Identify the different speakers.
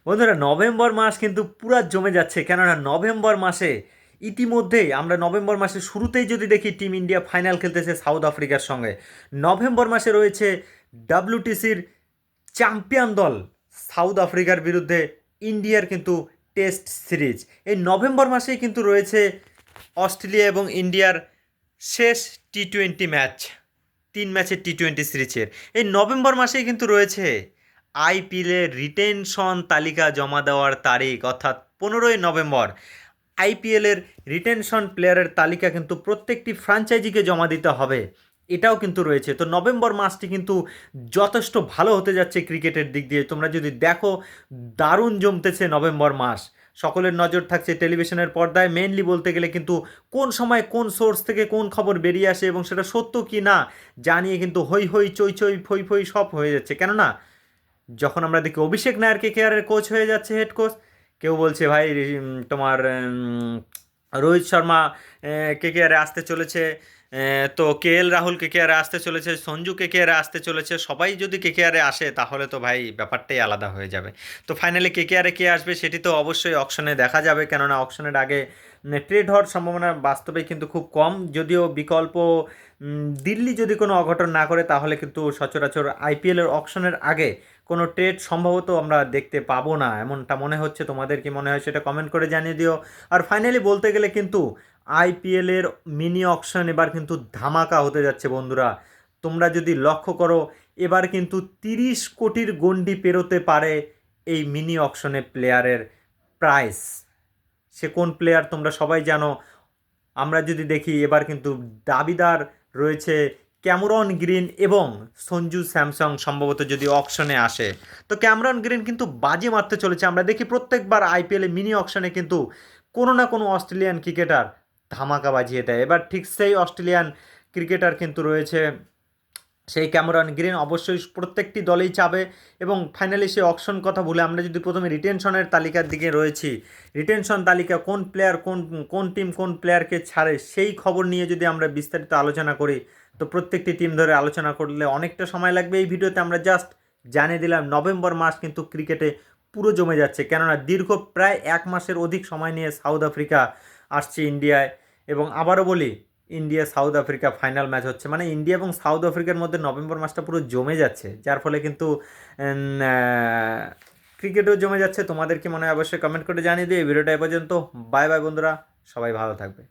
Speaker 1: বন্ধুরা নভেম্বর মাস কিন্তু পুরা জমে যাচ্ছে, কেননা নভেম্বর মাসে ইতিমধ্যেই আমরা নভেম্বর মাসের শুরুতেই যদি দেখি টিম ইন্ডিয়া ফাইনাল খেলতেছে সাউথ আফ্রিকার সঙ্গে। নভেম্বর মাসে রয়েছে ডাব্লিউটিসির চ্যাম্পিয়ন দল সাউথ আফ্রিকার বিরুদ্ধে ইন্ডিয়ার কিন্তু টেস্ট সিরিজ। এই নভেম্বর মাসেই কিন্তু রয়েছে অস্ট্রেলিয়া এবং ইন্ডিয়ার শেষ টি-20 ম্যাচ, 3 ম্যাচের টি-20 সিরিজের। এই নভেম্বর মাসেই কিন্তু রয়েছে আইপিএলের রিটেনশন তালিকা জমা দেওয়ার তারিখ, অর্থাৎ 15ই নভেম্বর আইপিএলের রিটেনশন প্লেয়ারের তালিকা কিন্তু প্রত্যেকটি ফ্র্যাঞ্চাইজিকে জমা দিতে হবে, এটাও কিন্তু রয়েছে। তো নভেম্বর মাসটি কিন্তু যথেষ্ট ভালো হতে যাচ্ছে ক্রিকেটের দিক দিয়ে। তোমরা যদি দেখো দারুণ জমতেছে নভেম্বর মাস। সকলের নজর থাকছে টেলিভিশনের পর্দায়, মেনলি বলতে গেলে কিন্তু কোন সময় কোন সোর্স থেকে কোন খবর বেরিয়ে আসে এবং সেটা সত্য কি না জানিয়ে কিন্তু হই হই চই চই ফই ফই সব হয়ে যাচ্ছে। কেননা যখন আমরা দেখি অভিষেক নায়ার কেকেআরের কোচ হয়ে যাচ্ছে, হেড কোচ, কেউ বলছে ভাই তোমার রোহিত শর্মা কেকেআরে আসতে চলেছে, তো কেএল রাহুল কেকেআরে আসতে চলেছে, সঞ্জু কেকেআরে আসতে চলেছে। সবাই যদি কেকেআরে আসে তাহলে তো ভাই ব্যাপারটাই আলাদা হয়ে যাবে। তো ফাইনালি কেকেআরে কে আসবে সেটি তো অবশ্যই অকশনে দেখা যাবে, কেননা অকশনের আগে ট্রেড হওয়ার সম্ভাবনা বাস্তবে কিন্তু খুব কম। যদিও বিকল্প দিল্লি যদি কোনো অঘটন না করে তাহলে কিন্তু সচরাচর আইপিএলের অকশনের আগে কোনো ট্রেড সম্ভবত আমরা দেখতে পাবো না, এমনটা মনে হচ্ছে। তোমাদের কি মনে হয় সেটা কমেন্ট করে জানিয়ে দিও। আর ফাইনালি বলতে গেলে কিন্তু আইপিএলের মিনি অকশন এবার কিন্তু ধামাকা হতে যাচ্ছে বন্ধুরা। তোমরা যদি লক্ষ্য করো এবার কিন্তু 30 কোটির গণ্ডি পেরোতে পারে এই মিনি অকশনে প্লেয়ারের প্রাইস। সে কোন প্লেয়ার তোমরা সবাই জানো। আমরা যদি দেখি এবার কিন্তু দাবিদার রয়েছে ক্যামেরন গ্রিন এবং সঞ্জু স্যামসং, সম্ভবত যদি অকশনে আসে। তো ক্যামেরন গ্রিন কিন্তু বাজি মারতে চলেছে। আমরা দেখি প্রত্যেকবার আইপিএলে মিনি অকশনে কিন্তু কোনো না কোনো অস্ট্রেলিয়ান ক্রিকেটার ধামাকা বাজিয়ে দেয়। এবার ঠিক সেই অস্ট্রেলিয়ান ক্রিকেটার কিন্তু রয়েছে, সেই ক্যামেরন গ্রিন অবশ্যই প্রত্যেকটি দলেই চাবে। এবং ফাইনালি সেই অকশন কথা বলে আমরা যদি প্রথমে রিটেনশনের তালিকার দিকে রয়েছি, রিটেনশন তালিকা কোন প্লেয়ার কোন কোন টিম কোন প্লেয়ারকে ছাড়ে সেই খবর নিয়ে যদি আমরা বিস্তারিত আলোচনা করি, তো প্রত্যেকটি টিম ধরে আলোচনা করলে অনেকটা সময় লাগবে। এই ভিডিওতে আমরা জাস্ট জানিয়ে দিলাম নভেম্বর মাস কিন্তু ক্রিকেটে পুরো জমে যাচ্ছে, কেননা দীর্ঘ প্রায় 1 মাসের অধিক সময় নিয়ে সাউথ আফ্রিকা আসছে ইন্ডিয়ায়। এবং আবারও বলি, India south Africa final match হচ্ছে, মানে ইন্ডিয়া এবং সাউথ আফ্রিকার মধ্যে নভেম্বর মাসটা পুরো জমে যাচ্ছে, যার ফলে কিন্তু ক্রিকেটও জমে যাচ্ছে। তোমাদের কি মনে হয় অবশ্যই কমেন্ট করে জানিয়ে দিও। এই ভিডিওটা এ পর্যন্ত। বাই বাই বন্ধুরা, সবাই ভালো থাকবে।